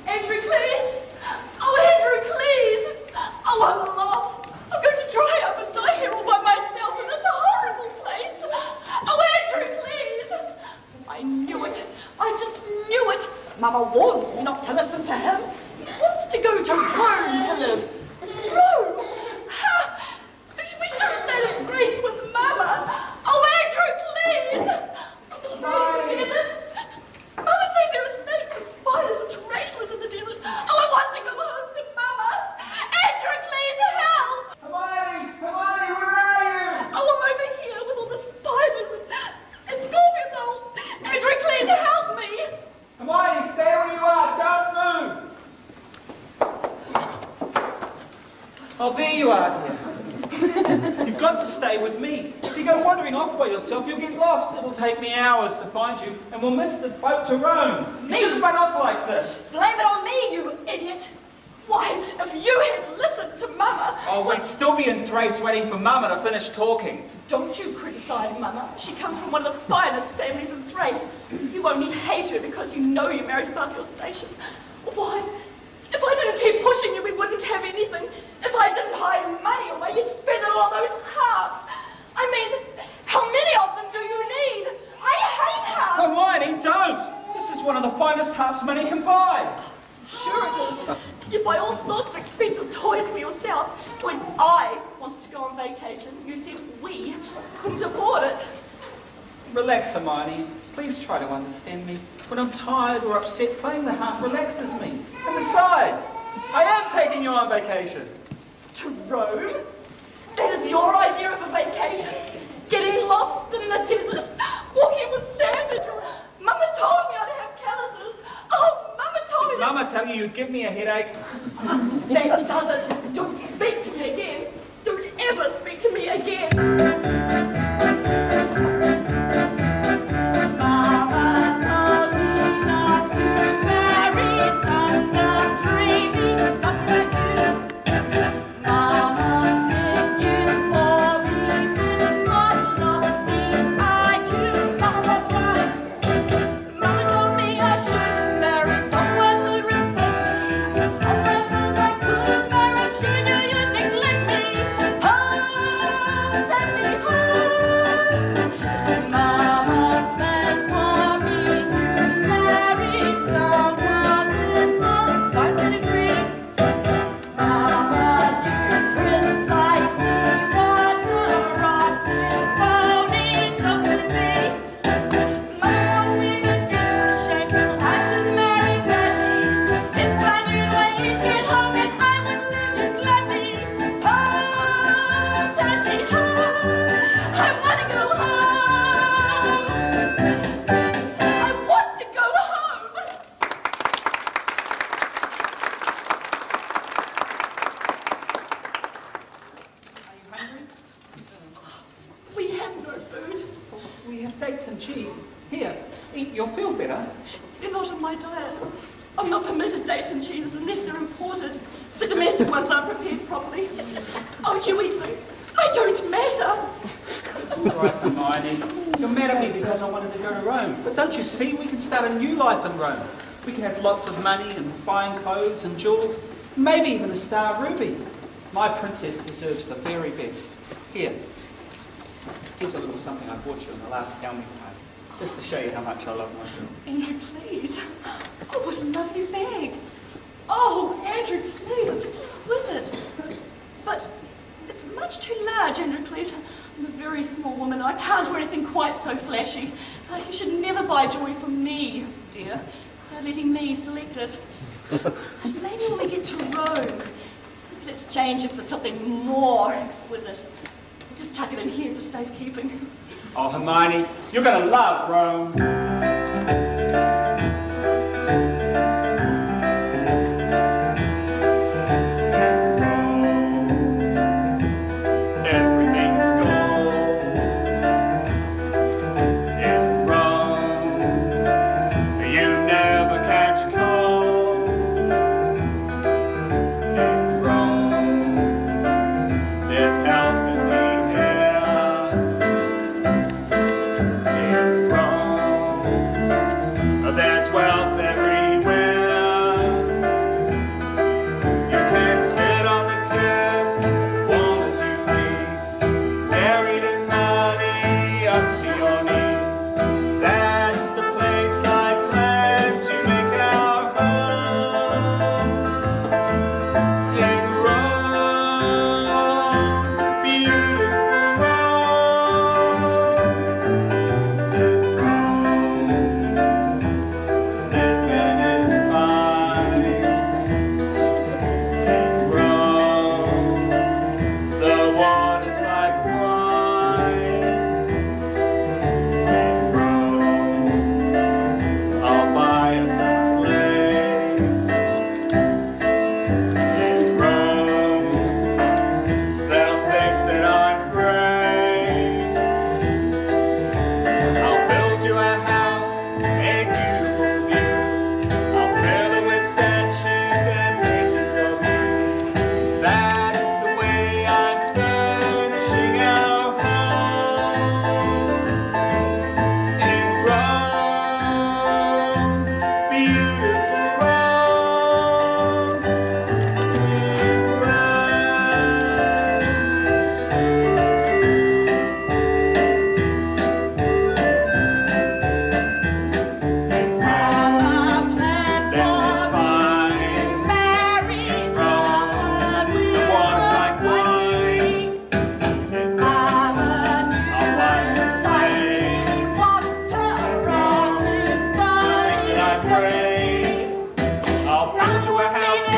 Androcles! Oh, Androcles! Oh, I'm lost. I'm going to dry up and die here all by myself in this horrible place. Oh, Androcles! I knew it. I just knew it. Mama warned me not to listen to him. He wants to go to Rome to live. Rome? Ha! We should have stayed in Greece with Mama. Oh, Androcles! Oh, desert. Mama says there are snakes and spiders and tarantulas in the desert. Oh, I want to go home to Mama. Androcles, help! Hermione, where are you? Oh, I'm over here with all the spiders and scorpions. Oh, Androcles, help me! Hermione, stay where you are. Don't move. Oh, there you are, dear. You've got to stay with me. If you go wandering off by yourself, you'll get lost. It'll take me hours to find you, and we'll miss the boat to Rome. You shouldn't run off like this. Blame it on me, you idiot! Why, if you had listened to Mama... Oh, we'd still be in Thrace waiting for Mama to finish talking. Don't you criticize Mama. She comes from one of the finest families in Thrace. You only hate her because you know you married above your station. Why? If I didn't keep pushing you, we wouldn't have anything. If I didn't hide money away, you'd spend it all on those harps. I mean, how many of them do you need? I hate harps! Hermione, don't! This is one of the finest harps money can buy. Sure it is. You buy all sorts of expensive toys for yourself. When I wanted to go on vacation, you said we couldn't afford it. Relax, Hermione. Please try to understand me. When I'm tired or upset, playing the harp relaxes me. And besides, I am taking you on vacation. To Rome? That is your idea of a vacation? Getting lost in the desert? Walking with sandals? Mama told me I'd have calluses. Oh, Mama told me Did Mama tell you you'd give me a headache? Maybe does it. Don't speak to me again. Don't ever speak to me again. Dates and cheese. Here, eat, you'll feel better. They're not in my diet. I'm not permitted dates and cheeses unless they're imported. The domestic ones aren't prepared properly. Oh, you eat them. I don't matter. All right, Hermione. You're mad at me because I wanted to go to Rome. But don't you see, we can start a new life in Rome. We can have lots of money and fine clothes and jewels, maybe even a star ruby. My princess deserves the very best. Here. Here's a little something I bought you in the last Helmi prize, just to show you how much I love my girl. Andrew, please. Oh, what a lovely bag. Oh, Andrew, please, it's exquisite. But it's much too large, Andrew, please. I'm a very small woman. I can't wear anything quite so flashy. You should never buy jewelry for me, dear. They're letting me select it. Maybe when we get to Rome, we could exchange it for something more exquisite. Just tuck it in here for safekeeping. Oh, Hermione, you're going to love Rome. Everything's gold in Rome. You never catch cold in Rome. There's health in the air in Rome.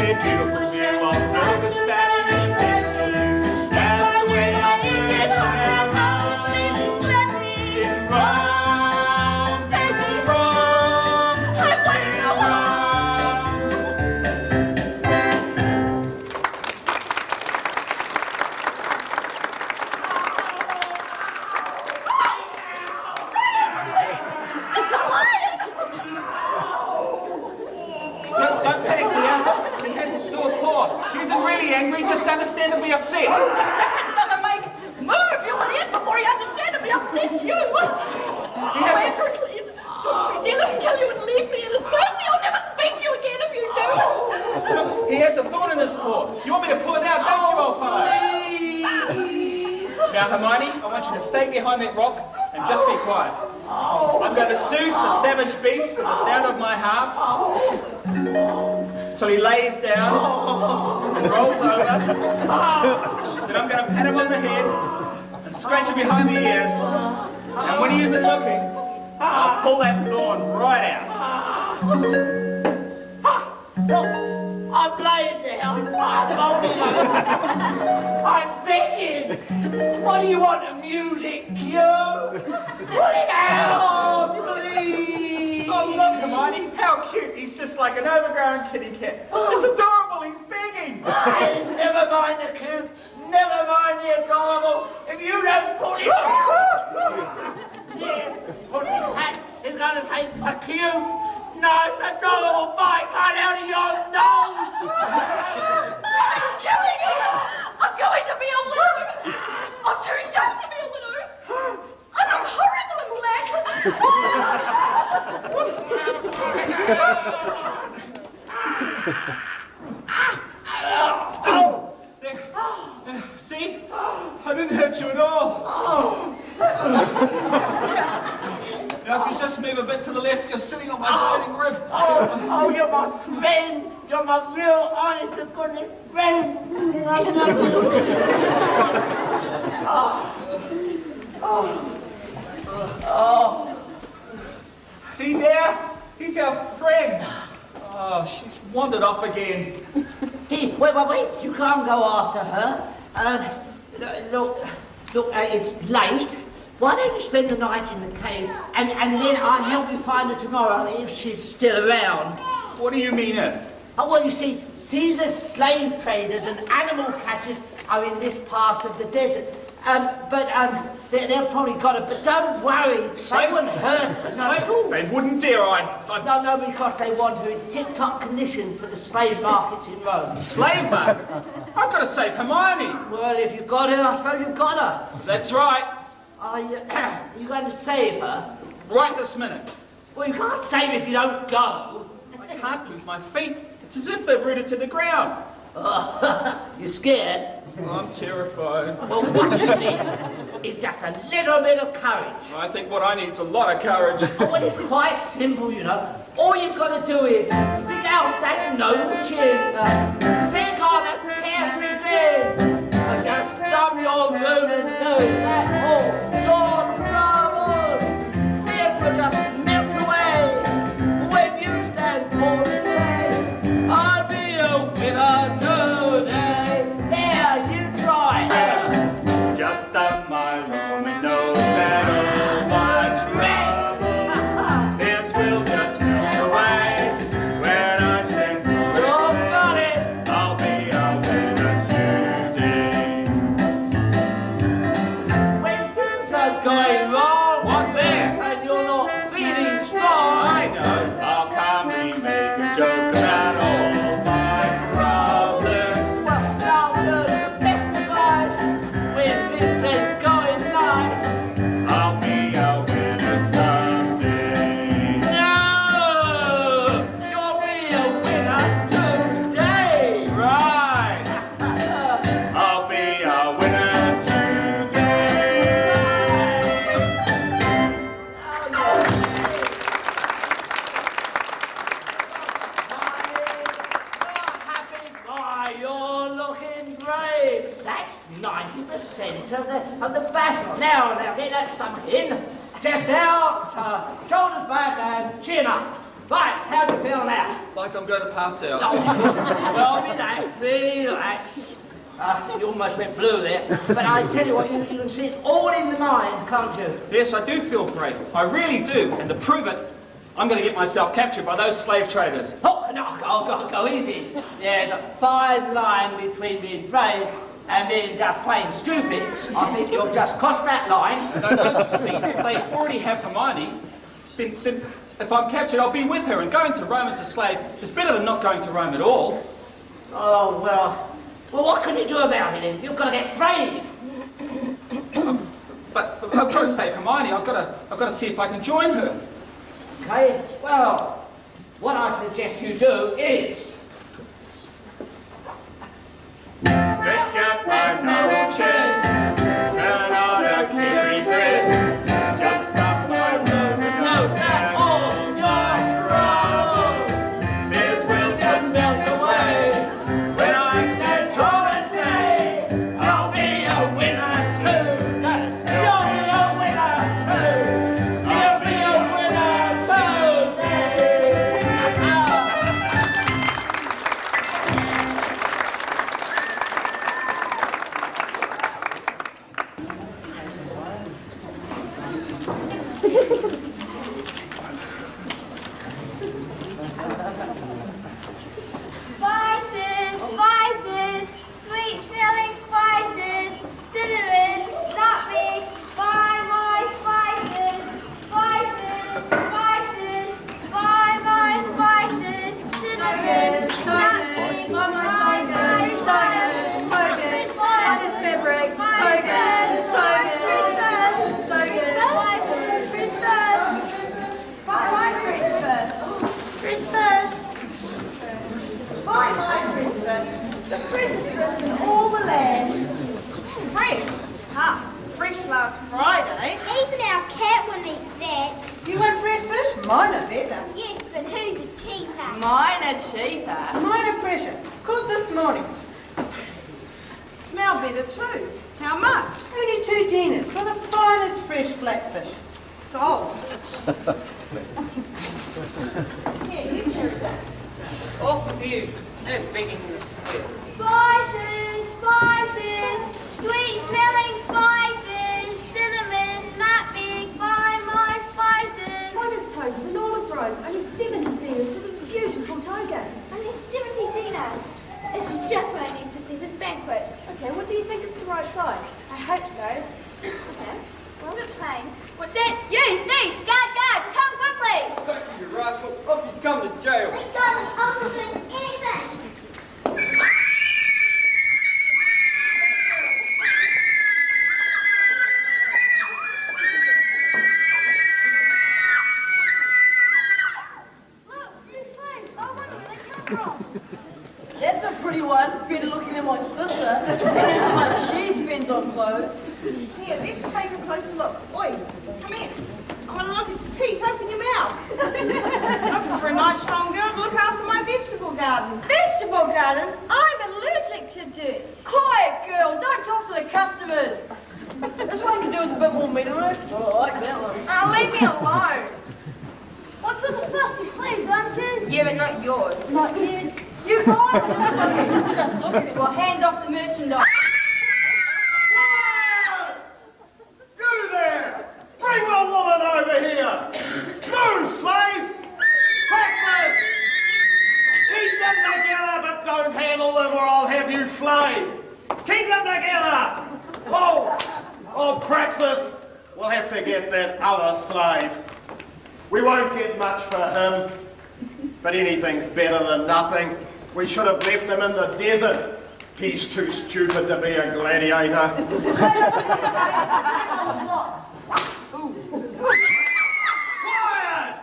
see a beautiful view, I'll build a statue and picture you. That's the way I picture in Rome, take me Rome, I want to go home. It's a lion! Don't panic, dear. He has a sore paw. He isn't really angry, just understandably upset. What difference does it make? Move, you idiot, before he understandably upsets you! Oh, Androcles, don't you dare let him kill you and leave me at his mercy! I'll never speak to you again if you do! Look, he has a thorn in his paw. You want me to pull it out, don't you, old fellow? Now, Hermione, I want you to stay behind that rock and just be quiet. I'm going to soothe the savage beast with the sound of my harp till he lays down and rolls over. Then I'm going to pat him on the head and scratch him behind the ears. And when he isn't looking, I'll pull that thorn right out. Look, I'm laying down, I'm holding on, I'm begging. What do you want, a music cue? Put it out, please. Oh, look, Hermione, how cute. He's just like an overgrown kitty cat. It's adorable, he's begging. Hey, never mind the cue, never mind the adorable. If you don't pull it out. Yes, put his hat is going to take a cue. Nice, adorable bite right out of your nose! He's killing me! I'm going to be a widow! I'm too young to be a widow! I'm not horrible and Oh, see? I didn't hurt you at all. Now, if you just move a bit to the left, you're sitting on my burning rib. Oh, you're my friend. You're my real, honest to goodness friend. I love you. See there? He's our friend. Oh, she's wandered off again. Hey, wait, you can't go after her. Look, it's late. Why don't you spend the night in the cave, and then I'll help you find her tomorrow if she's still around. What do you mean if? Oh, well, you see, Caesar's slave traders and animal catchers are in this part of the desert. They'll probably got it, but don't worry, they wouldn't hurt her. They wouldn't dare, No, because they want her in tip-top condition for the slave markets in Rome. Slave markets? I've got to save Hermione. Well, if you've got her, I suppose you've got her. That's right. Are you going to save her? Right this minute. Well, you can't save her if you don't go. I can't move my feet. It's as if they're rooted to the ground. You're scared? I'm terrified. Well, what you need is just a little bit of courage. I think what I need is a lot of courage. Oh, well, it's quite simple, you know. All you've got to do is stick out that noble chin, take on a carefree grin, and just thumb your rolling nose. That's all. Your troubles, fears will just melt away when you stand tall and say, I'll be a winner today. There, you try. Just thumb my Roman nose and all my troubles. This will just melt away when I stand tall and say, I'll be a winner today. When things are going wrong, What there? and you're not feeling strong, I know. How can we make a joke about all my problems? well, now learn the best advice. When things ain't going nice, I'll be a winner someday. no, you'll be a winner today. Right. I'll be a winner today. You're looking great. That's 90% of the battle. Now, get that stomach in. Chest out, shoulders back, and chin up. Right, how do you feel now? Like I'm going to pass out. Oh, well, relax, relax. You almost went blue there. But I tell you what, you can see it all in the mind, can't you? Yes, I do feel brave. I really do. And to prove it, I'm going to get myself captured by those slave traders. Oh, no, go easy. There's a fine line between being brave and being just plain stupid. I think you've just crossed that line. No, don't you see? If they already have Hermione, then if I'm captured, I'll be with her. And going to Rome as a slave is better than not going to Rome at all. Oh, well, what can you do about it then? You've got to get brave. But I've got to save Hermione. I've got to see if I can join her. Okay, well, what I suggest you do is... Stick up my noble chin, turn on a kidney grin, just stop my road with no tap on your troubles. This will just melt away when I stand tall and say, I'll be a winner too. You'll be a winner too. You'll be a winner too. Spices, spices, sweet smelling spices, cinnamon, nutmeg, buy my spices, spices, spices, buy my spices, cinnamon, nutmeg, buy my spices, spices, fabrics, tokens, Christmas, buy my Christmas. Buy my Christmas, the freshest in all the land. Fresh? Ha! Fresh last Friday. Even our cat wouldn't eat that. You want fresh fish? Mine are better. Yes, but who's the cheaper? Mine are cheaper. Mine are fresher. Caught this morning. Smell better too. How much? Only 2 teners for the finest fresh flatfish. Salt. Here, you carry that. Off with you. No begging in the square. Spices, spices, sweet smelling spices, cinnamon, nutmeg, buy my spices. China's toes and olive drones, only 70 dinars for this beautiful toga. Only 70 dinars. It's just what I need to see this banquet. Okay, what do you think it's the right size? I hope so. Okay. Well, it's a bit plain. What's that? You, thief! Guard! Come quickly! Don't you rascal! Off you come to jail! Let go! I'll do anything! Look, new slaves! I wonder where they come from. That's a pretty one, better looking than my sister. How much she spends on clothes. Here, let's take a closer look. Oi, come here. I want to look at your teeth. Open your mouth. Looking for a nice strong girl to look after my vegetable garden. Vegetable garden? I'm allergic to dirt. Quiet, girl, don't talk to the customers. This one can do with a bit more meat on it. Oh, I like that one. Oh, leave me alone. What's with the fussy sleeves, aren't you? Yeah, but not yours. Not yours. You guys are just look at it. Well, hands off the merchandise. You there! Bring the woman over here! Move, slave! Praxis! Keep them together, but don't handle them or I'll have you flayed! Keep them together! Oh, Praxis! We'll have to get that other slave. We won't get much for him, but anything's better than nothing. We should have left him in the desert. He's too stupid to be a gladiator. Quiet!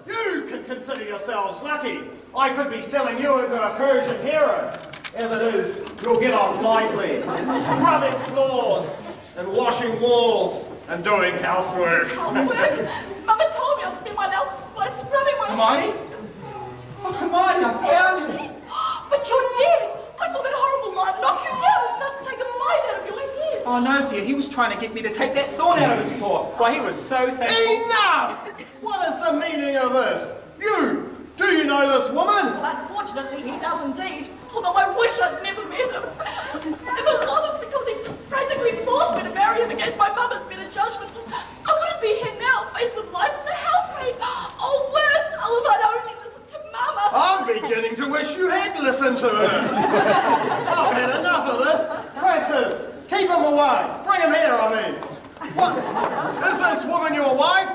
You can consider yourselves lucky. I could be selling you into a Persian hero. As it is, you'll get off lightly, scrubbing floors and washing walls and doing housework. Housework? Mama told me I'd spend my life scrubbing my... Hermione? Oh, Hermione, I found you! But you're dead! I saw that horrible man knock you down and start to take a bite out of your head. Oh no, dear, he was trying to get me to take that thorn out of his paw. Why, he was so thankful. Enough! What is the meaning of this? Do you know this woman? Well, Unfortunately, he does indeed, although I wish I'd never met him. If it wasn't because he practically forced me to marry him against my mother's better judgment, I wouldn't be here now, faced with life as a housemaid. Or worse, if I'd only listened to Mama. I'm beginning to wish you had listened to her. I've had enough of this. Francis, keep him away. Bring him here, I mean. What? Is this woman your wife?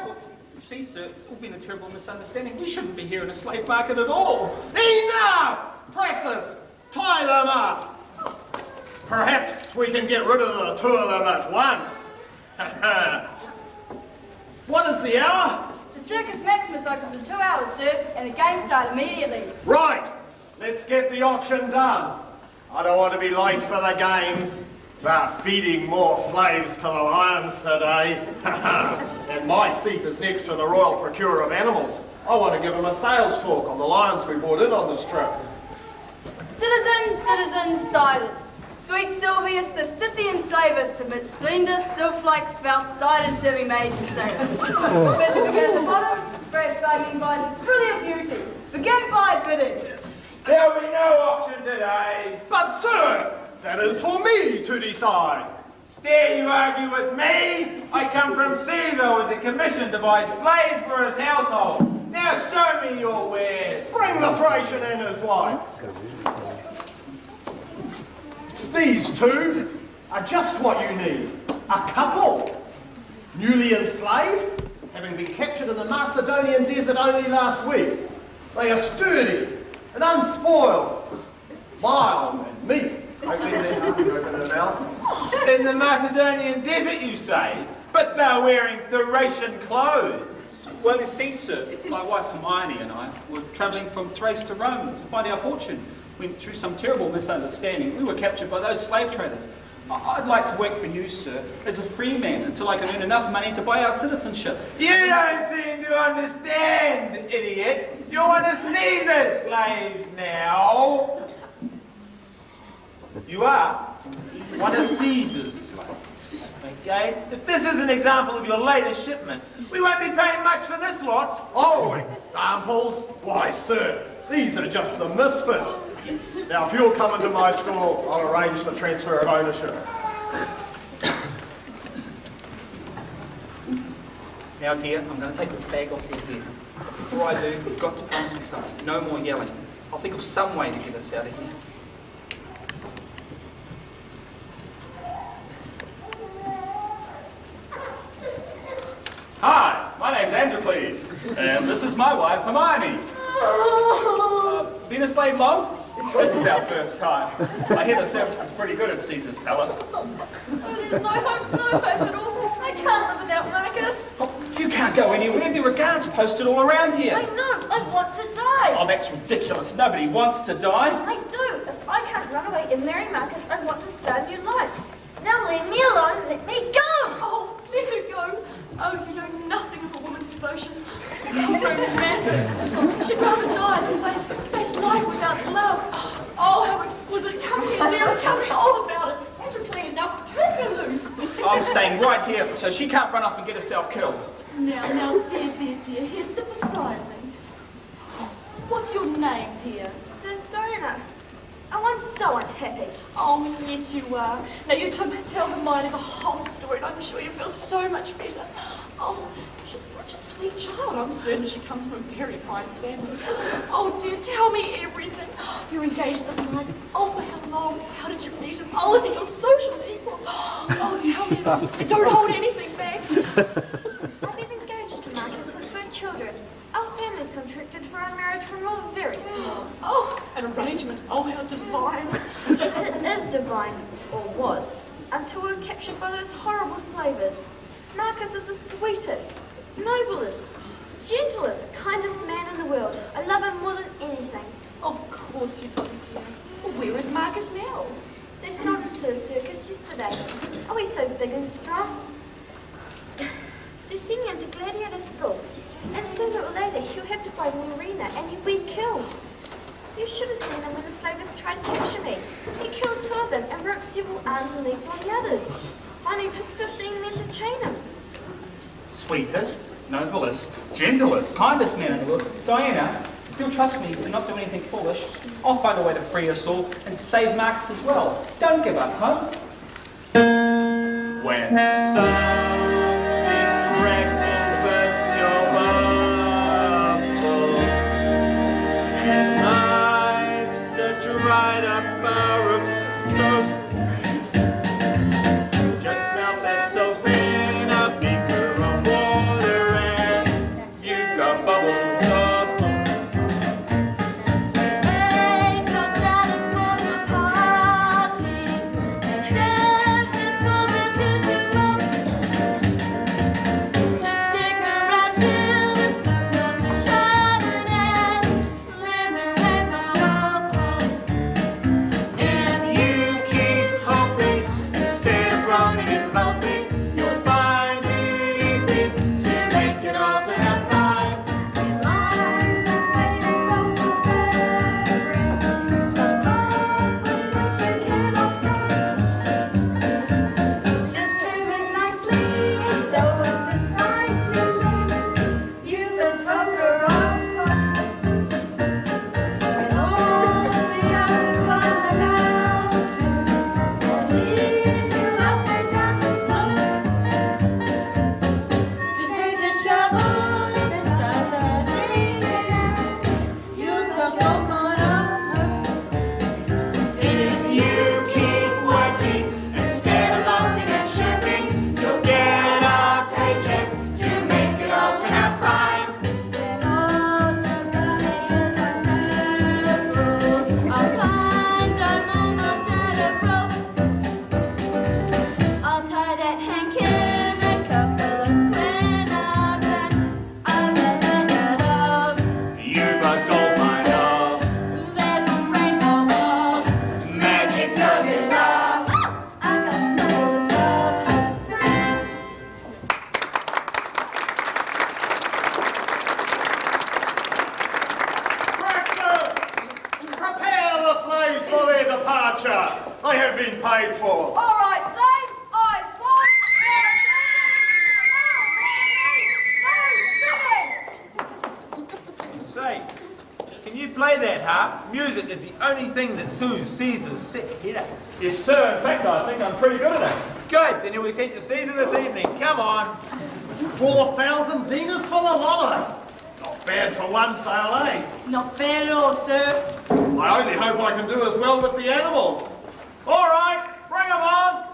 You see, sir, it's all been a terrible misunderstanding. We shouldn't be here in a slave market at all. Enough! Praxis, tie them up. Perhaps we can get rid of the two of them at once. What is the hour? The Circus Maximus opens in 2 hours, sir, and the games start immediately. Right, let's get the auction done. I don't want to be late for the games. They're feeding more slaves to the lions today. And my seat is next to the Royal Procurer of Animals. I want to give him a sales talk on the lions we brought in on this trip. Citizens, silence. Sweet Sylvius, the Scythian slaver, submits slender, sylph-like spout, side and serving maids and sailors. Better begin at the bottom, fresh bargaining buys a brilliant beauty. Begin by bidding. There'll be no auction today. But sir, that is for me to decide. Dare you argue with me? I come from Caesar with a commission to buy slaves for his household. Now show me your wares. Bring the Thracian and his wife. These two are just what you need. A couple, newly enslaved, having been captured in the Macedonian desert only last week. They are sturdy and unspoiled, mild and meek. Open their mouth. In the Macedonian desert, you say? But they're wearing Thracian clothes. Well, you see, sir, my wife Hermione and I were travelling from Thrace to Rome to find our fortune. Went through some terrible misunderstanding. We were captured by those slave traders. I'd like to work for you, sir, as a free man until I can earn enough money to buy our citizenship. You don't seem to understand, idiot. You're one of Caesar's slaves now. You are one of Caesar's slaves. Okay? If this is an example of your latest shipment, we won't be paying much for this lot. Oh, examples? Why, sir, these are just the misfits. Now, if you'll come into my store, I'll arrange the transfer of ownership. Now, dear, I'm going to take this bag off your head. Before I do, you've got to promise me something. No more yelling. I'll think of some way to get us out of here. Hi, my name's Androcles, and this is my wife, Hermione. Been a slave long? This is our first time. I hear the service is pretty good at Caesar's palace. Oh, there's no hope at all. I can't live without Marcus. Oh, you can't go anywhere. There are guards posted all around here. I know. I want to die. Oh, that's ridiculous. Nobody wants to die. I do. If I can't run away and marry Marcus, I want to start a new life. Now leave me alone. Let me go. Oh, let her go. Oh, you know nothing of a woman's devotion. How romantic. She'd rather die than face life without love. Oh, how exquisite. Come here, dear. Tell me all about it. Andrew, please, now turn her loose. I'm staying right here so she can't run off and get herself killed. Now, there, dear. Here, sit beside me. What's your name, dear? Diana. Oh, I'm so unhappy. Oh, yes, you are. Now, you tell Hermione the whole story, and I'm sure you feel so much better. Oh, she's such a sweet child. I'm certain she comes from a very fine family. Oh, dear, tell me everything. You're engaged to this Marcus. Oh, for how long? How did you meet him? Oh, is he your social equal? Oh, tell me. Don't hold anything back. I've been engaged to Marcus since we're children. Our family's contracted for our marriage when we were very small. Oh, an arrangement. Oh, how divine. Yes, it is divine, or was, until we were captured by those horrible slavers. Marcus is the sweetest, noblest, gentlest, kindest man in the world. I love him more than anything. Of course you do, dear. Well, where is Marcus now? They sold him to a circus yesterday. Oh, he's so big and strong. They're sending him to gladiator school. And sooner or later, he'll have to fight in the arena and he'll be killed. You should have seen him when the slavers tried to capture me. He killed 2 of them and broke several arms and legs on the others. Finally took 15 men to chain him. Sweetest, noblest, gentlest, kindest man in the world. Diana, If you'll trust me and not do anything foolish, I'll find a way to free us all and save Marcus as well. Don't give up hope. When something dreadful bursts your bubble, and life's a dried up bar of soap, just melt that soap in a beaker of water and you've got bubbles of hope. Make us start a small party, accept this cause as you do want. Just stick around till the sun starts shining and there's a rainbow of hope. If you keep hoping instead of running and moping, you'll find it easy to make it all turn out fine. Lives are made of rose of fabric, some hope from which you cannot escape. Just dream it nicely, so it decides to you've a toker of hope. When all the others climb the mountain, I'll lead you up and down the slope. Just take a shovel and start digging out. You've got hope on up. And if you keep working instead of laughing and shirking, you'll get a paycheck to make it all turn out fine. When all the barriers are removed, I'll find I'm almost out of rope. I'll tie that hank in a couple of square knobs and I'll let it out. You've a gold mine of There's a rainbow of magic tokens of. I got bubbles of Praxis! Prepare the slaves for their departure. They have been paid for. All right, slaves, eyes wide. Say, can you play that harp? Music is the only thing that soothes Caesar's sick head. Yes, sir. In fact, I think I'm pretty good at it. Good, then you'll be sent to Caesar this evening. Come on. 4,000 dinars for the lot of them. Not bad for one sail, eh? Not bad at all, sir. I only hope I can do as well with the animals. All right, bring them on.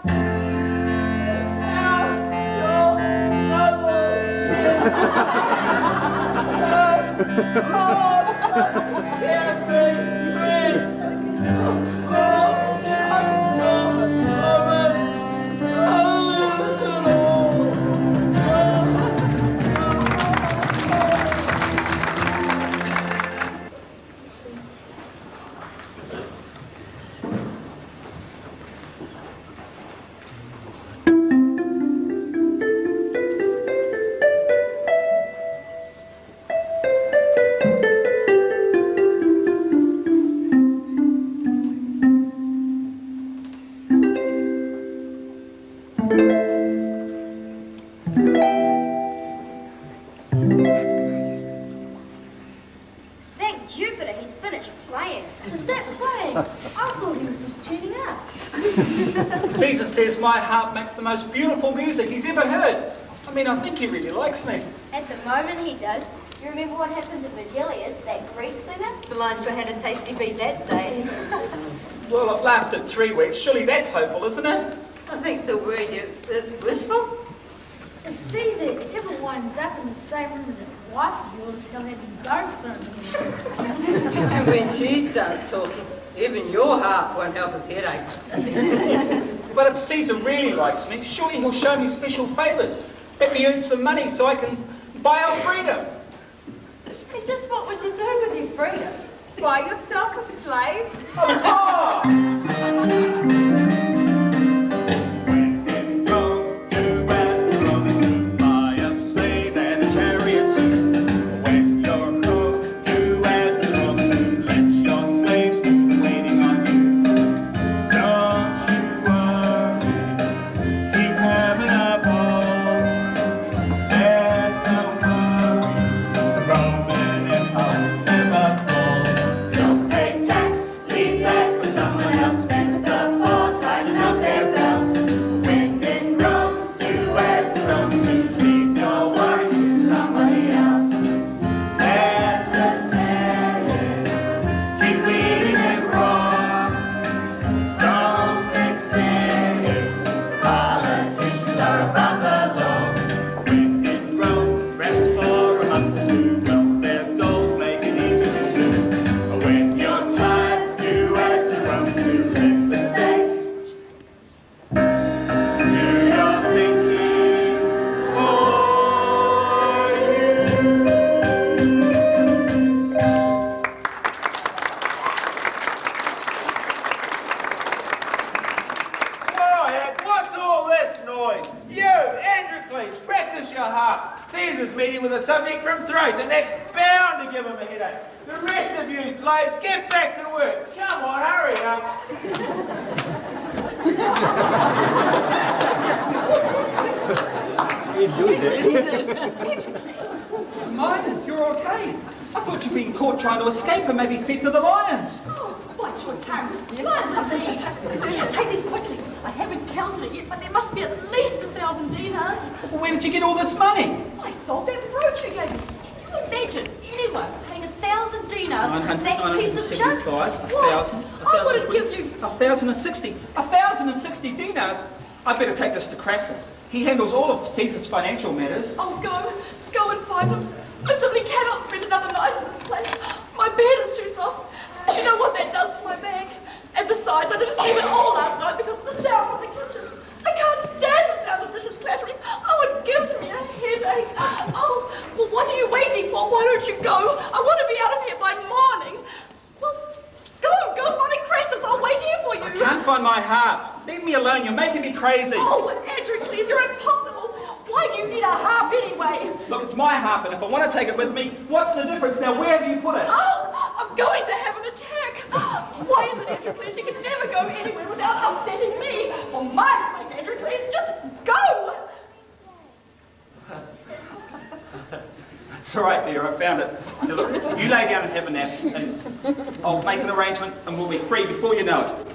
Thank Jupiter he's finished playing. Was that playing? I thought he was just tuning out. Caesar says my harp makes the most beautiful music he's ever heard. I mean, I think he really likes me. At the moment he does. You remember what happened to Virgilius, that Greek singer? The Lion sure had a tasty beat that day. Well, it lasted 3 weeks. Surely that's hopeful, isn't it? I think the word is wishful. If Caesar ever winds up in the same room as a wife of yours, he'll have you both thrown. And when she starts talking, even your heart won't help his headache. But if Caesar really likes me, surely he'll show me special favours. Let me earn some money so I can buy our freedom. And just what would you do with your freedom? Buy yourself a slave? Of course! Roman Empire never business meeting with a subject from Thrace, and that's bound to give him a headache. The rest of you slaves, get back to work. Come on, hurry up. Hermione, you're okay. I thought you'd been caught trying to escape and maybe fed to the lions. Oh, bite your tongue. Lions have to eat. Here, take this quickly. I haven't counted it yet, but there must be at least 1,000 dinars. Well, where did you get all this money? I sold that brooch you gave me. Can you imagine anyone paying 1,000 dinars for that piece of junk? 1,000, I would give you 1,060 dinars. I better take this to Crassus. He handles all of Caesar's financial matters. Oh, go and find him. I simply cannot spend another night in this place. My bed is too soft. Do you know what that does to my back? And besides, I didn't sleep at all last night because of the sound from the kitchen. I can't stand the sound of dishes clattering. Oh, it gives me a headache. Oh, well, what are you waiting for? Why don't you go? I want to be out of here by morning. Well, go find Crassus. I'll wait here for you. I can't find my harp. Leave me alone. You're making me crazy. Oh, Androcles, you're impossible. Why do you need a harp anyway? Look, it's my harp, and if I want to take it with me, what's the difference now? Where have you put it? Oh, I'm going to have an attack. Why is it, Androcles? You can never go anywhere without upsetting me. For my sake, Androcles, just go. That's all right, dear. I found it. Now, look, you lay down and have a nap, and I'll make an arrangement, and we'll be free before you know it.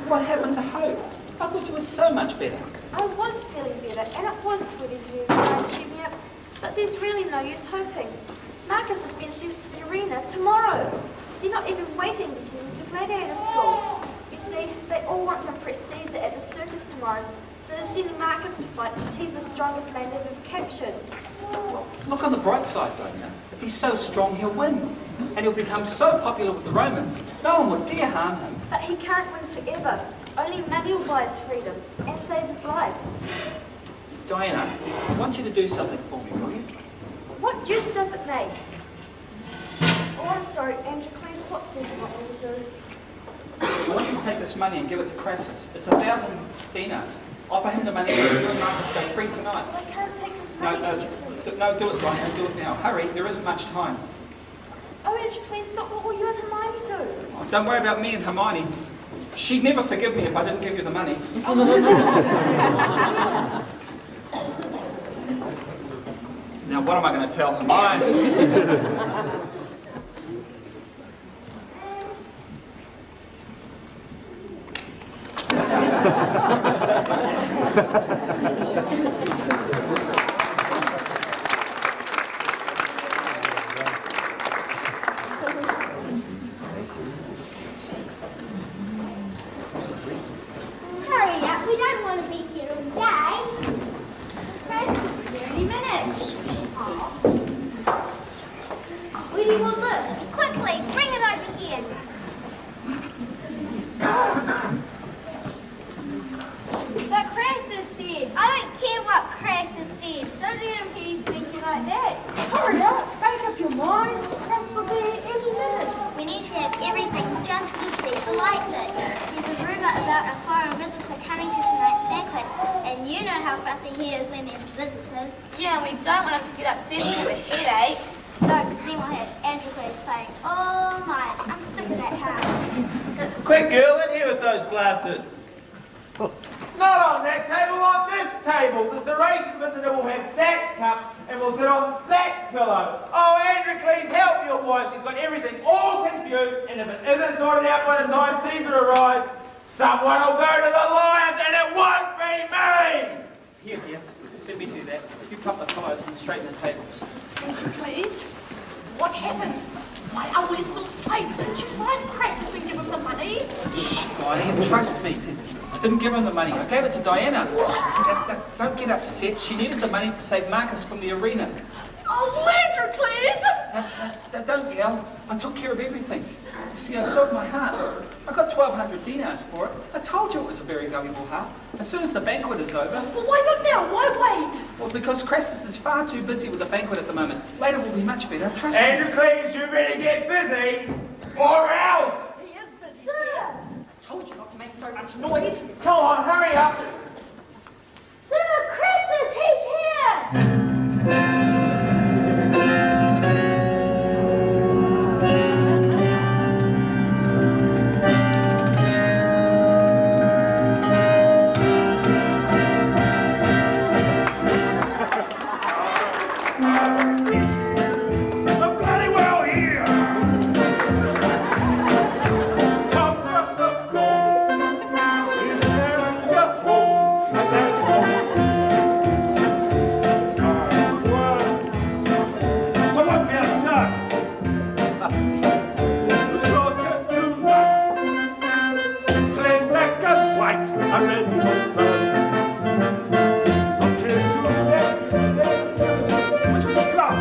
What happened to Hope? I thought you were so much better. I was feeling better, and it was sweet of you to cheer me up. But there's really no use hoping. Marcus has been sent to the arena tomorrow. They're not even waiting to send him to gladiator school. You see, they all want to impress Caesar at the circus tomorrow, so they're sending Marcus to fight because he's the strongest man they've ever captured. Look on the bright side, Dona. If he's so strong, he'll win. And he'll become so popular with the Romans, no one would dare harm him. But he can't win forever. Only money will buy his freedom and save his life. Diana, I want you to do something for me, will you? What use does it make? Oh, I'm sorry, Androcles, what did you want me to do? I want you to take this money and give it to Crassus. It's 1,000 dinars. Offer him the money and you and Marcus go free tonight. But I can't take this money. No, do it, Diana, do it now. Hurry, there isn't much time. Oh, Androcles, but what will you and Hermione do? Oh, don't worry about me and Hermione. She'd never forgive me if I didn't give you the money. Now, what am I going to tell Hermione? Hurry up, we don't want to be here all day. Chris will be here any minute. Where do you want this? Quickly, bring it over here. But Crassus said. I don't care what Crassus says. Don't let him hear you speaking like that. Hurry up, make up your minds. This will be any minute. We need to have everything just as Caesar likes it. There's a rumour about a foreign visitor coming to tonight's banquet, and you know how fussy he is when there's visitors. Yeah, and we don't want him to get upset and have a headache. No, because then we'll have Androcles playing all night. I'm sick of that house. Quick, girl, in here with those glasses. Not on that table, on this table. The Thracian visitor will have that cup and will sit on that pillow. Oh, Androcles, help your wife. She's got everything all confused, and if it isn't sorted out by the time Caesar arrives, someone will go to the lions, and it won't be me! Here. Let me do that. You prop the pillows and straighten the tables. Androcles, what happened? Why are we still slaves? Didn't you find Crassus and give him the money? Shh, Diane, trust me. I didn't give him the money. I gave it to Diana. What? Don't get upset. She needed the money to save Marcus from the arena. Oh, Androcles! Don't yell. I took care of everything. You see, I sold my heart. I got 1,200 dinars for it. I told you it was a very valuable heart. As soon as the banquet is over... Well, why not now? Why wait? Well, because Crassus is far too busy with the banquet at the moment. Later will be much better. Trust me. Androcles, you better get busy, or else! He is busy, sir. I told you not to make so much noise. Come on, hurry up! Sir, Crassus, he's here! I'm bloody well here. Come from the cold. Is there a home? And that's all. Come on, get done. The soldier do that. Plain black and white, and then confirm. Okay, do that. Which was a flop.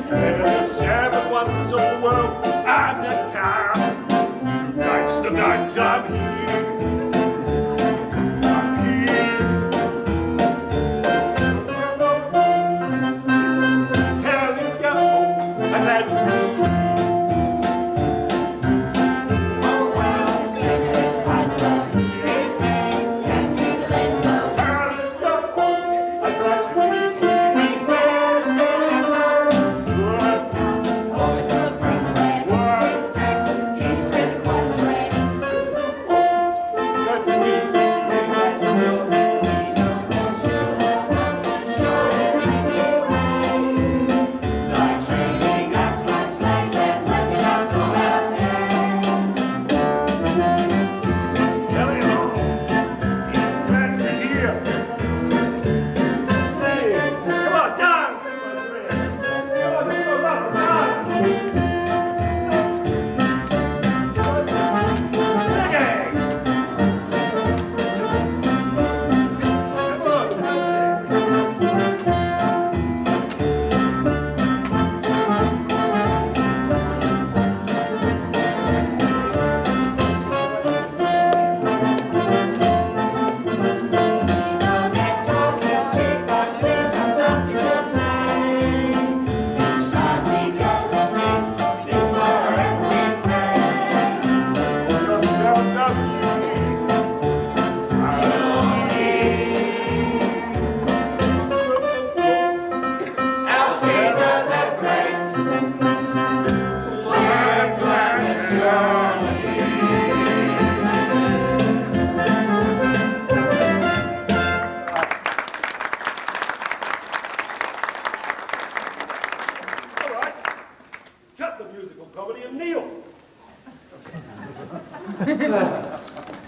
There's seven wonders of the world and the town. Tonight's the night I'm here. I'm here. Tell him you're home and that you Oh, well, Caesar's like the his man.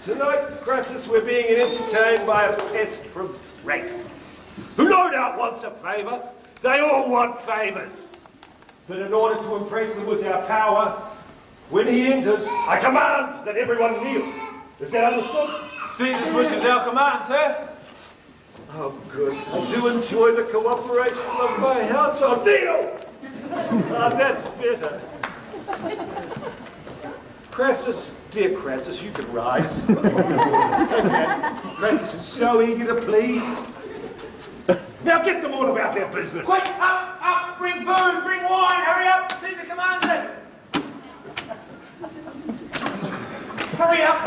Tonight, Crassus, we're being entertained by a pest from Threat, who no doubt wants a favour. They all want favours. But in order to impress them with our power, when he enters, I command that everyone kneel. Is that understood? Caesar's wish is our command, sir. Oh, good. I do enjoy the cooperation of my household. Kneel! Ah, that's better. Crassus, dear Crassus, you can rise. Crassus is so eager to please. Now get them all about their business. Quick, up, bring food, bring wine, hurry up, Caesar commands it. Hurry up.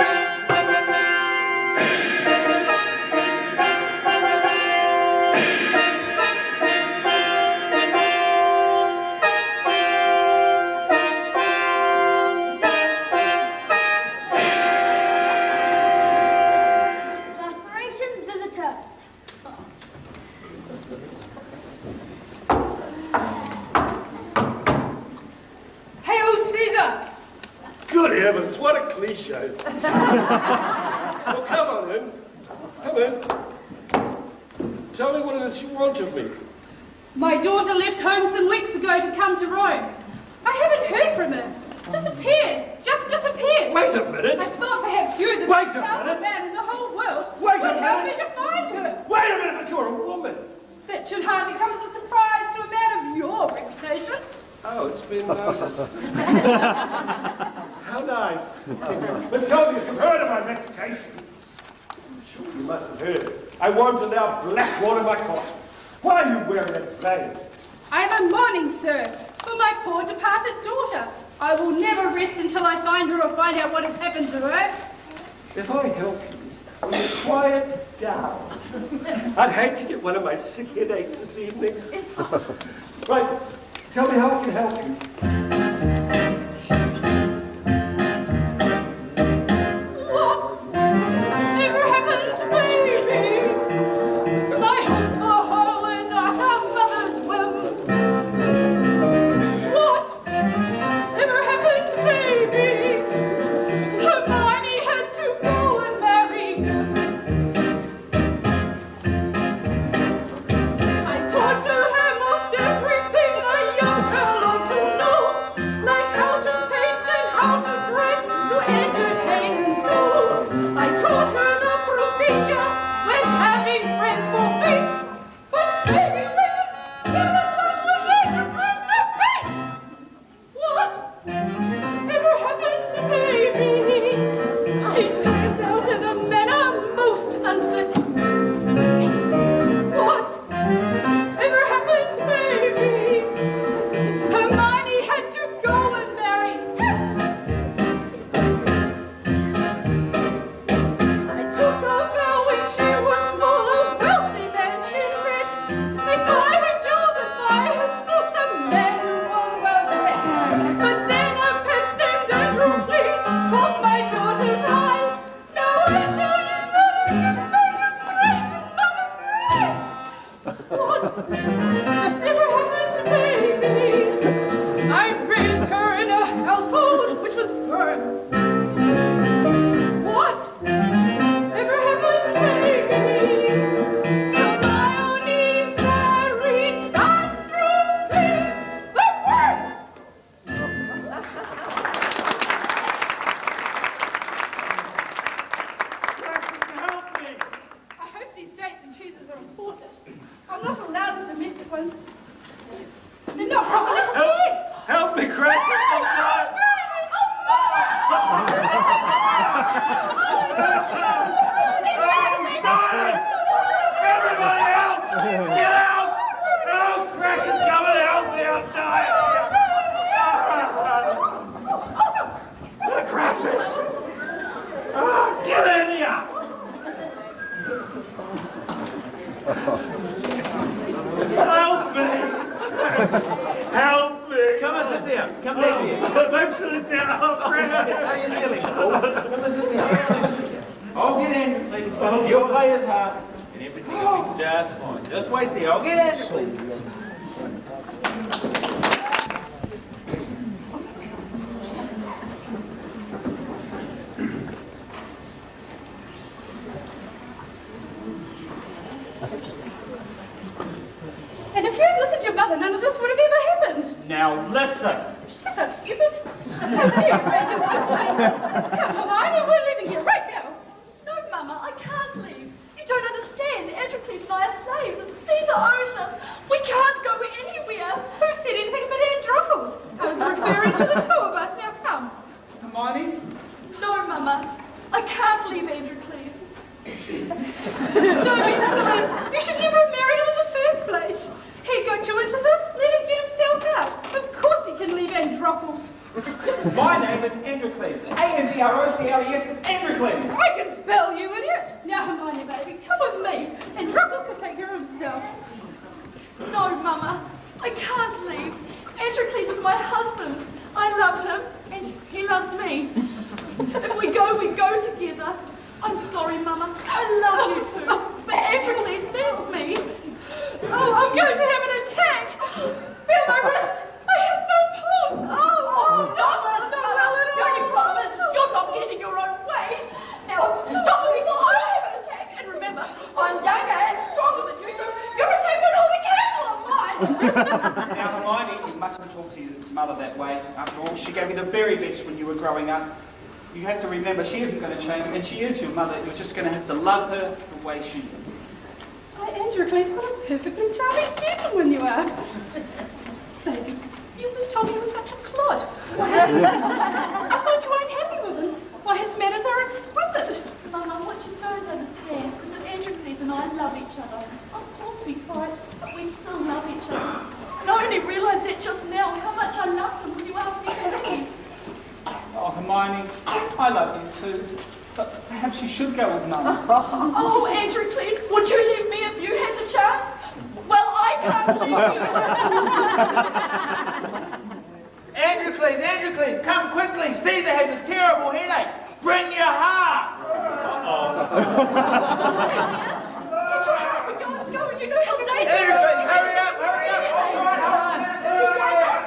Good heavens, what a cliche. Well, come on then. Come in. Tell me what it is you want of me. My daughter left home some weeks ago to come to Rome. I haven't heard from her. Disappeared. Just disappeared. Wait a minute. I thought perhaps you, the Wait most a powerful minute. man in the whole world, Wait a would help me minute. to find her. Wait a minute, but you're a woman. That should hardly come as a surprise to a man of your reputation. Oh, it's been noticed. How nice. But tell me if you've heard of my reputation. Sure, you must have heard. I won't allow black water in my coffee. Why are you wearing that veil? I am a mourning, sir, for my poor departed daughter. I will never rest until I find her or find out what has happened to her. If I help you, will you quiet down? I'd hate to get one of my sick headaches this evening. Right, tell me how I can help you. What? Never happened to baby. My hopes for her were not her mother's whim. What? Never happened to baby. Hermione had to go and marry him. I taught to her most everything a young girl ought to know, like how to paint and how to dress, to entertain and sew. I taught her the procedure when having friends for feast. But baby Richard fell in love with Androcles the Lion. What? Ever happened to baby? She turned out in a manner most unfit. What? Ever happened to baby? Hermione had to go and marry it. I took a vow when she was small, a wealthy mansion rich. They buy her jewels and buy her silks, a man who was well bred. But then a pest named Androcles caught my daughter's eye. Now I tell you that I can make a great mother cry. What? Never happened to baby. I raised her in a household which was firm. What? Ever happened to baby? Hermione married Androcles the Lion. Help me! I hope these dates and choosers are imported. I'm not allowed the domestic ones. They're not properly prepared. Help me, Crassus! I'm dying. Oh, silence! Everybody out! Get out! Oh, Crassus, come and help me! I'm dying! Crassus! Oh, get in here! Help me! Help me! Come and sit down. Come back here. I'm sitting down. How are you feeling? Come and sit down. I'll get Andrew, please. You'll play his part, and everything will be just fine. Just wait there. I'll get Andrew, please. Now listen. Shut up, stupid. How dare you raise your voice at me? Come, Hermione, we're leaving here right now. No, Mama, I can't leave. You don't understand. Androcles and I are slaves, and Caesar owns us. We can't go anywhere. Who said anything about Androcles? I was referring to the two of us. Now come. Hermione? No, Mama, I can't leave Androcles. Don't be silly. You should never have married him in the first place. He got you into this. Let him get himself out. Of course he can leave Androcles. My name is Androcles. A-N-D-R-O-C-L-E-S, Androcles. I can spell, you idiot. Now, Hermione, baby, come with me. Androcles can take care of himself. No, Mama, I can't leave. Androcles is my husband. I love him, and he loves me. If we go together. I'm sorry, Mama. I love you too. But Androcles needs me. Oh, I'm going to have an attack. Feel my wrist. I have no pulse. Oh, not well at all. You promise you're not getting your own way. Now, stop it before I have an attack. And remember, I'm younger and stronger than you, so your attack won't hold a candle on mine. Now, Hermione, you mustn't talk to your mother that way. After all, she gave you the very best when you were growing up. You have to remember, she isn't going to change, and she is your mother. You're just going to have to love her the way she is. Why, Androcles, what a perfectly charming gentleman you are. Baby, you always told me he was such a clod. I thought you weren't happy with him. Why, his manners are exquisite. Mama, what you don't understand is that Androcles and I love each other. Of course we fight, but we still love each other. And I only realised that just now how much I loved him when you asked me to leave. Oh, Hermione, I love you too. But perhaps you should go with Mum. Oh, Androcles, would you leave me if you had the chance? Well, I can't leave you. Androcles, come quickly. Caesar has a terrible headache. Bring your harp. Get your harp and go. You know how dangerous it Androcles, is. hurry up.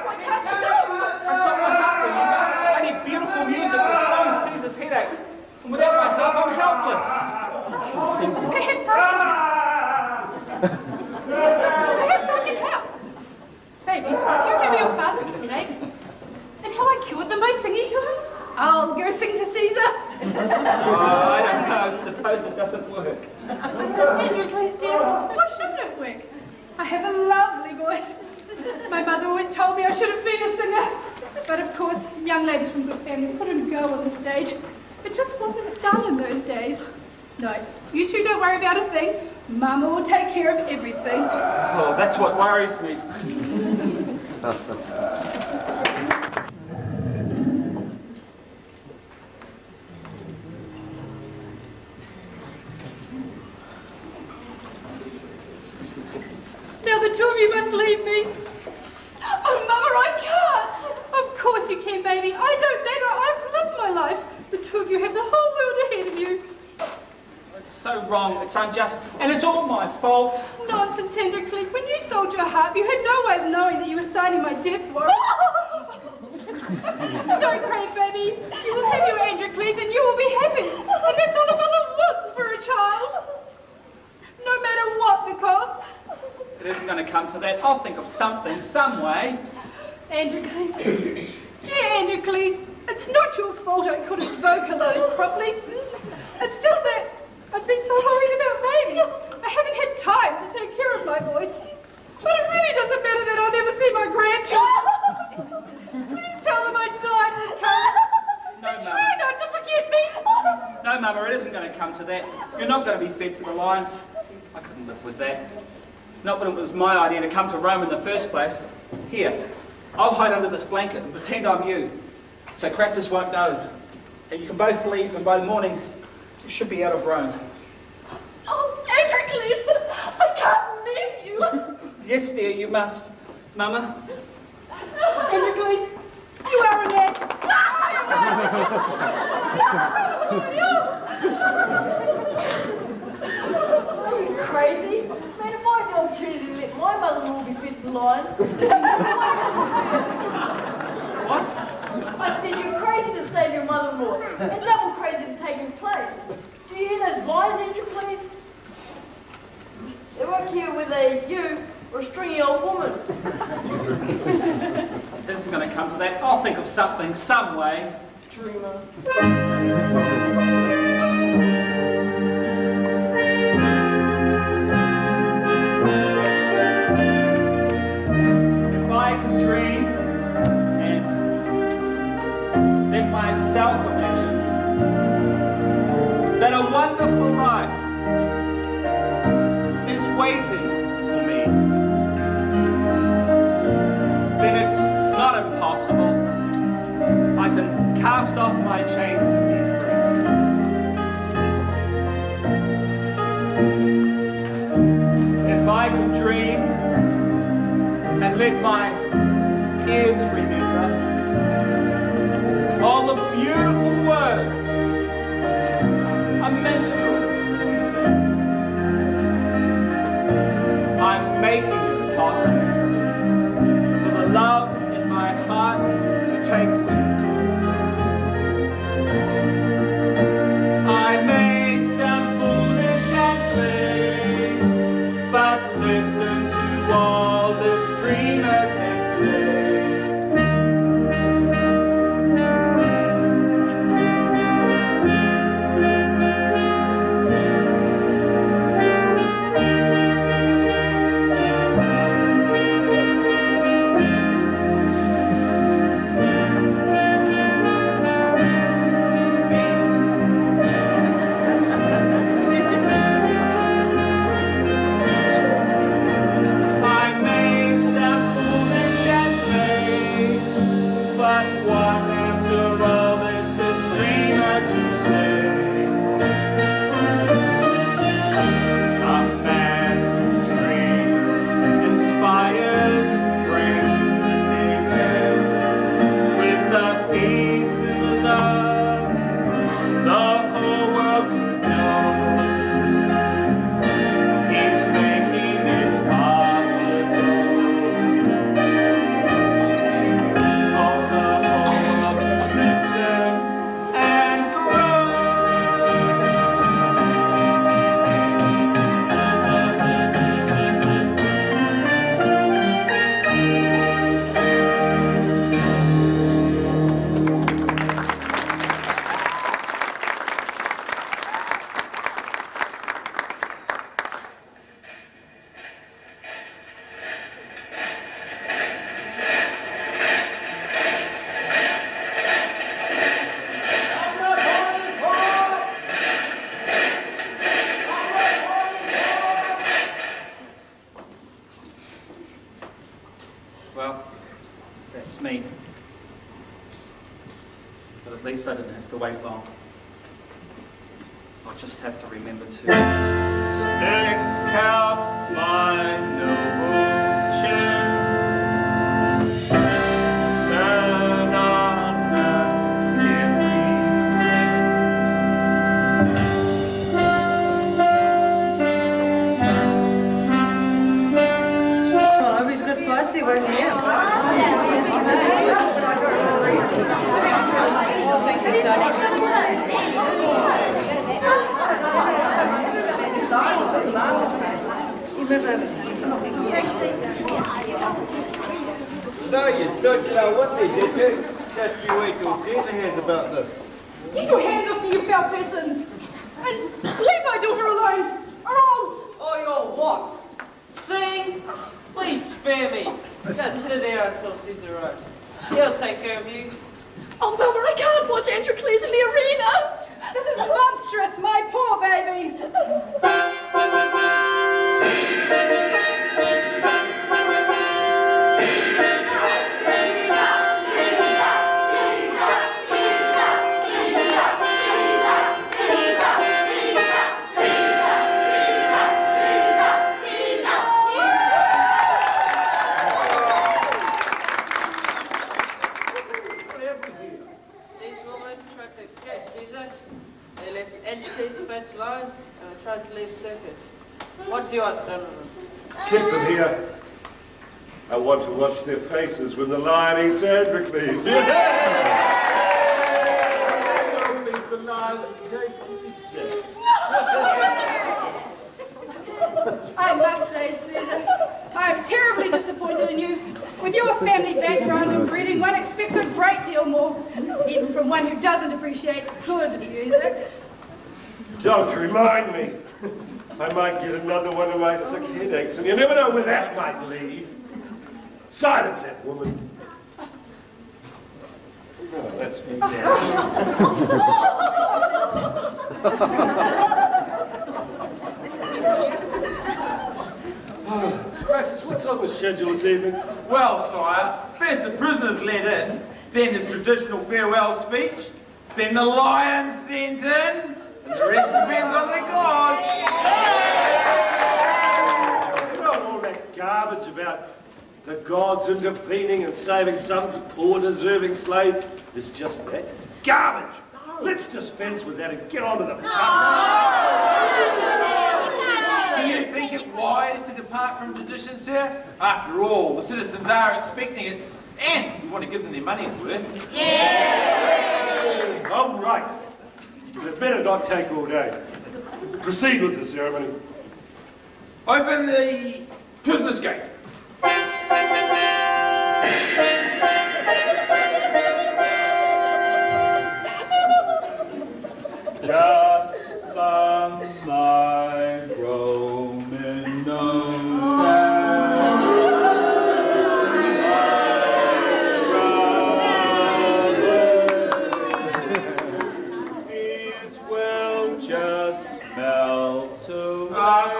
Why can't you go? I saw my harp for you. I need beautiful music to soothe Caesar's headaches. And without my harp, I'm helpless. Perhaps I can help. Baby, do you remember your father's headaches? And how I cured them by singing to him? I'll go sing to Caesar. Oh, I don't know. I suppose it doesn't work. Androcles, dear, why shouldn't it work? I have a lovely voice. My mother always told me I should have been a singer. But of course, young ladies from good families couldn't go on the stage. It just wasn't done in those days. No, you two don't worry about a thing. Mama will take care of everything. Oh, that's what worries me. Now the two of you must leave me. Oh, Mama, I can't. Of course you can, baby. I don't matter. I've lived my life. The two of you have the whole world ahead of you. It's so wrong, it's unjust, and it's all my fault. Nonsense, Androcles. When you sold your harp, you had no way of knowing that you were signing my death warrant. Don't cry, baby. You will have your Androcles and you will be happy. And that's all a mother wants for a child. No matter what the cost. It isn't going to come to that. I'll think of something, some way. Androcles. Dear Androcles, it's not your fault I couldn't vocalise properly. It's just that I've been so worried about baby. I haven't had time to take care of my voice. But it really doesn't matter that I'll never see my grandchildren. Please tell them I died with COVID. No, And Mama. try not to forget me. No, Mama, it isn't going to come to that. You're not going to be fed to the lions. I couldn't live with that. Not when it was my idea to come to Rome in the first place. Here, I'll hide under this blanket and pretend I'm you, so Crassus won't know. And you can both leave, and by the morning, you should be out of Rome. Oh, Androcles, I can't leave you. Yes, dear, you must. Mama? Androcles, you are an ant. Are you crazy? Man, if I had the opportunity to let my mother-in-law be fed to the lion. What? I said you're crazy to save your mother-in-law, and double crazy to take her place. Do you hear those lions, Androcles? They won't care whether you or a stringy old woman. this is going to come to that. I'll think of something, some way. Dreamer. If I can dream and let myself imagine that a wonderful life is waiting for me, then it's not impossible. I can cast off my chains and be free. If I can dream and let my ears remember all the beautiful words a minstrel can sing, I'm making it possible for the love in my heart to take wing. I may sound foolish and vain, but listen to all this dreamer can say. Well, that's me. But at least I didn't have to wait long. I'll just have to remember to stick out my noble chin, turn on Oh, it was a good fussy, wasn't it? So you don't know what they did to? Just you wait till Caesar hears about this. Get your hands off me, you foul person! And leave my daughter alone, or I'll... Oh, you're what? Sing? Please spare me. Just sit there until Caesar arrives. He'll take care of you. Oh, Mama, I can't watch Androcles in the arena. This is monstrous, my poor baby! First lines and I tried to leave circus. What do you want? Keep them here. I want to watch their faces when the lion eats Androcles. The lion tasted himself. I must say, Susan, I am terribly disappointed in you. With your family background and breeding, one expects a great deal more, even from one who doesn't appreciate good music. Don't remind me. I might get another one of my sick headaches, and you never know where that might lead. Silence that woman. Oh, that's me down. Francis, what's on the schedule this evening? Well, sire, first the prisoners led in, then his traditional farewell speech, then the lion sent in, and the rest depends on the gods. You know all that garbage about the gods intervening and saving some poor deserving slave is just that. Garbage! Let's dispense with that and get on to the Do you think it wise to depart from tradition, sir? After all, the citizens are expecting it, and we want to give them their money's worth. Yeah! All right. But it better not take all day. Proceed with the ceremony. Open the prisoner's gate. Just sunlight roaming nose these will just melt away.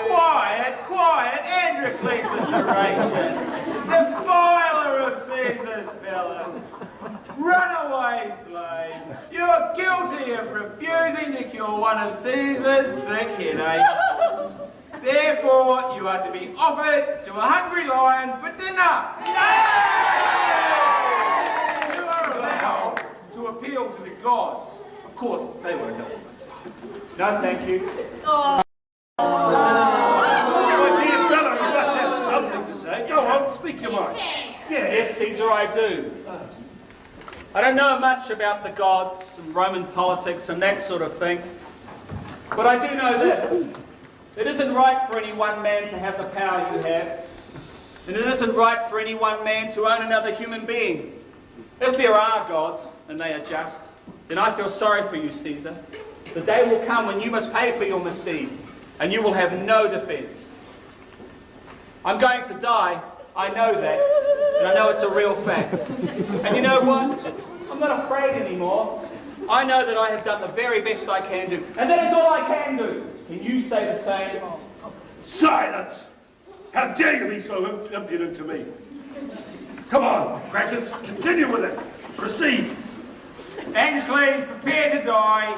Quiet, Androcles the Lion, defiler of Caesar's villa. Runaway slave, you're guilty of refusing to cure one of Caesar's sick headaches. Therefore, you are to be offered to a hungry lion for dinner. You are allowed to appeal to the gods. Of course, they won't help. No, thank you. My dear fellow, you must have something to say. Go on, speak your mind. Yes, Caesar, I do. I don't know much about the gods and Roman politics and that sort of thing, but I do know this. It isn't right for any one man to have the power you have, and it isn't right for any one man to own another human being. If there are gods, and they are just, then I feel sorry for you, Caesar. The day will come when you must pay for your misdeeds, and you will have no defense. I'm going to die, I know that, and I know it's a real fact. And you know what? I'm not afraid anymore. I know that I have done the very best I can do, and that is all I can do. Can you say the same? Silence! How dare you be so impudent to me? Come on, Crassus, continue with it. Proceed. Androcles, prepare to die.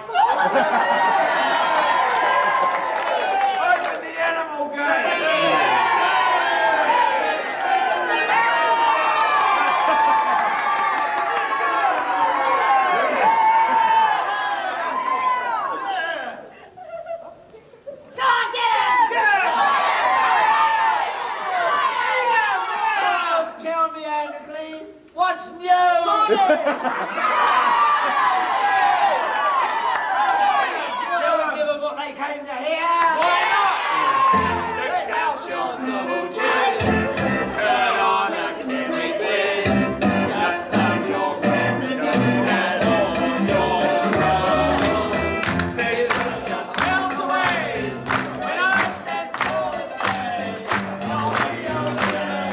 Open the animal gate. Tell me, Androcles, what's new? Shall we give them what they came to hear? Why not? Let out your coaches, turn on a canary bed, just thumb your remedies and all your troubles. This will just melt away when I stand for the day. I'll be over there.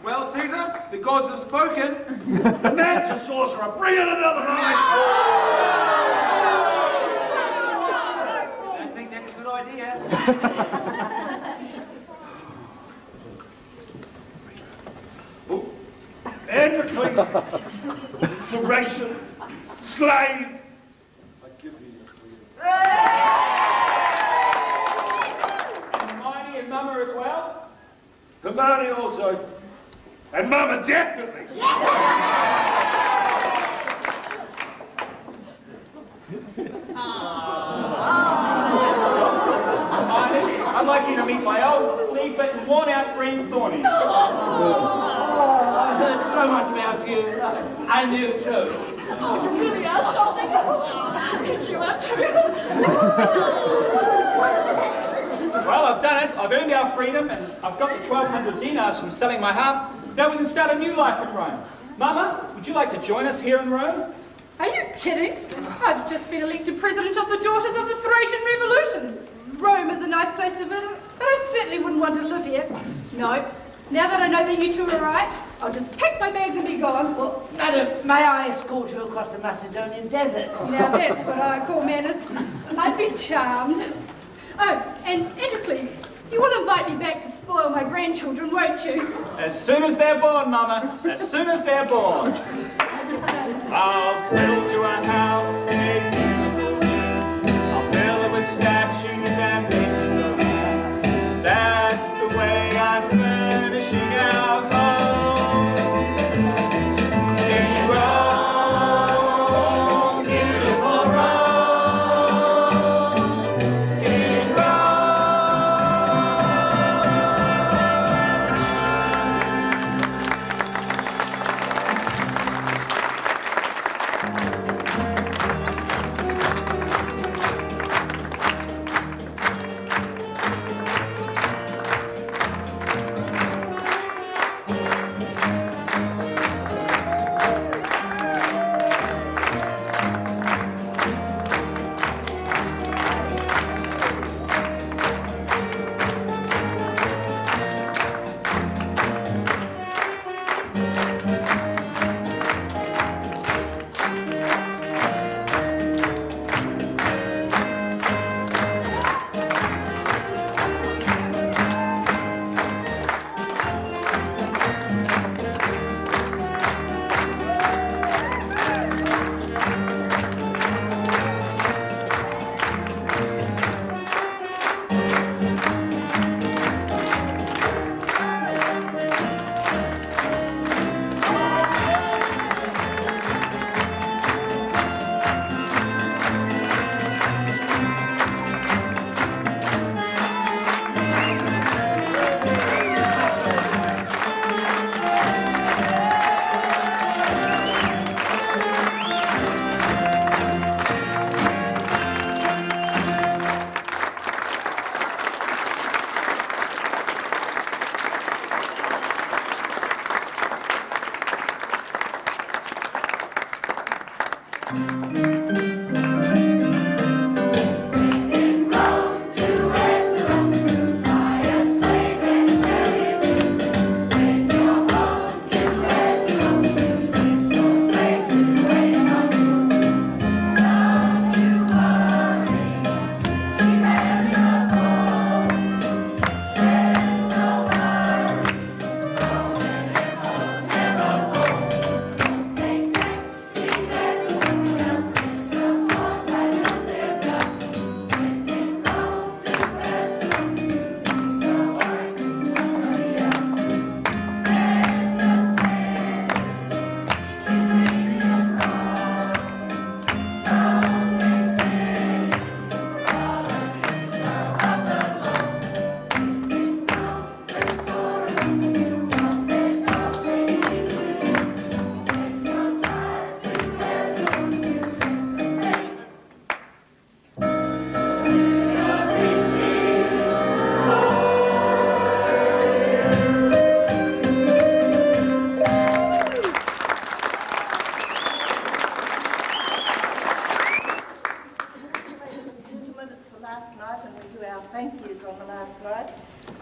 Well, Caesar, the gods have spoken. The man's a sorcerer. Bring in another night. I think that's a good idea. Androcles, Thracian, slave. I give thee your freedom. And Hermione and Mama as well? Hermione also. And Mama definitely. Hermione, I'd like you to meet my old, flea-bitten, worn-out friend, Thorny. I heard so much about you, and you too. Oh, you really are something. Could you up to? Well, I've done it. I've earned our freedom, and I've got the 1,200 dinars from selling my harp. Now we can start a new life in Rome. Mama, would you like to join us here in Rome? Are you kidding? I've just been elected president of the Daughters of the Thracian Revolution. Rome is a nice place to visit, but I certainly wouldn't want to live here. No. Now that I know that you two are right, I'll just pack my bags and be gone. Well, madam, may I escort you across the Macedonian desert? Now that's what I call manners. I'd be charmed. Oh, and Androcles, you will invite me back to spoil my grandchildren, won't you? As soon as they're born, Mama. As soon as they're born. I'll build you a house in a beautiful wood. I'll fill it with statues and make it go home. That's the way I'm furnishing our home. In Rome, beautiful Rome. In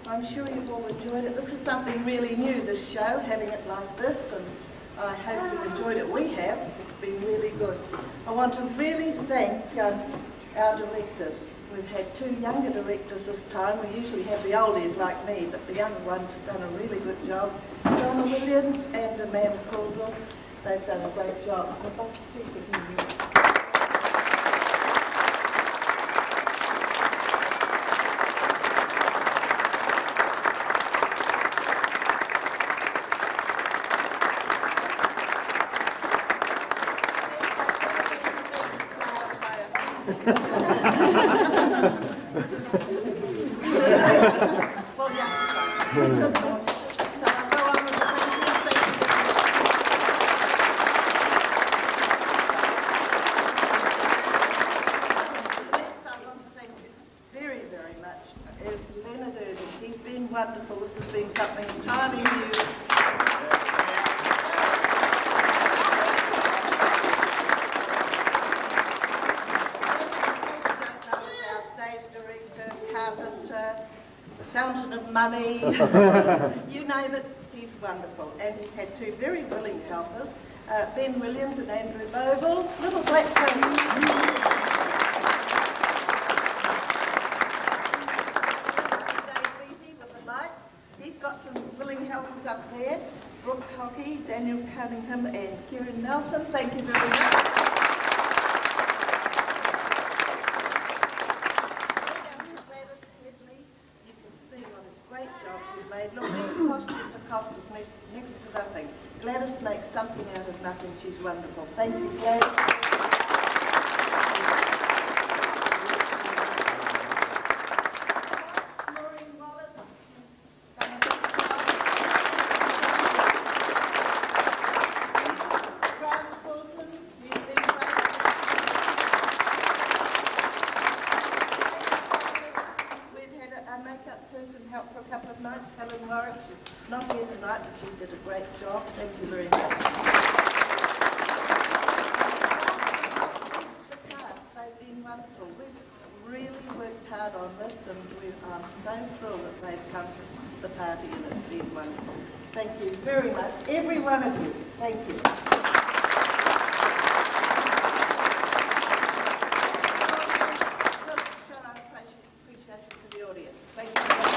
I'm sure you've all enjoyed it. This is something really new, this show, having it like this, and I hope you've enjoyed it. We have. It's been really good. I want to really thank our directors. We've had two younger directors this time. We usually have the oldies like me, but the younger ones have done a really good job. Donna Williams and Amanda Caldwell, they've done a great job. I'd like to speak with you. Very, very much. This has been something entirely new. Carpenter, fountain of money, you name it, he's wonderful. And he's had two very willing helpers, Ben Williams and Andrew Bogle, little black ponies. Easy with the lights. He's got some willing helpers up there, Brooke Hockey, Daniel Cunningham and Kieran Nelson. Thank you very much. Look, these costumes have cost us next to nothing. Gladys makes something out of nothing. She's wonderful. Thank you, Gladys. Help for a couple of nights, Helen Warwick. She's not here tonight, but she did a great job. Thank you very much. The cast, they've been wonderful. We've really worked hard on this, and I'm so thrilled that they've come to the party, and it's been wonderful. Thank you very much, every one of you. Thank you. Show our appreciation to the audience. Thank you.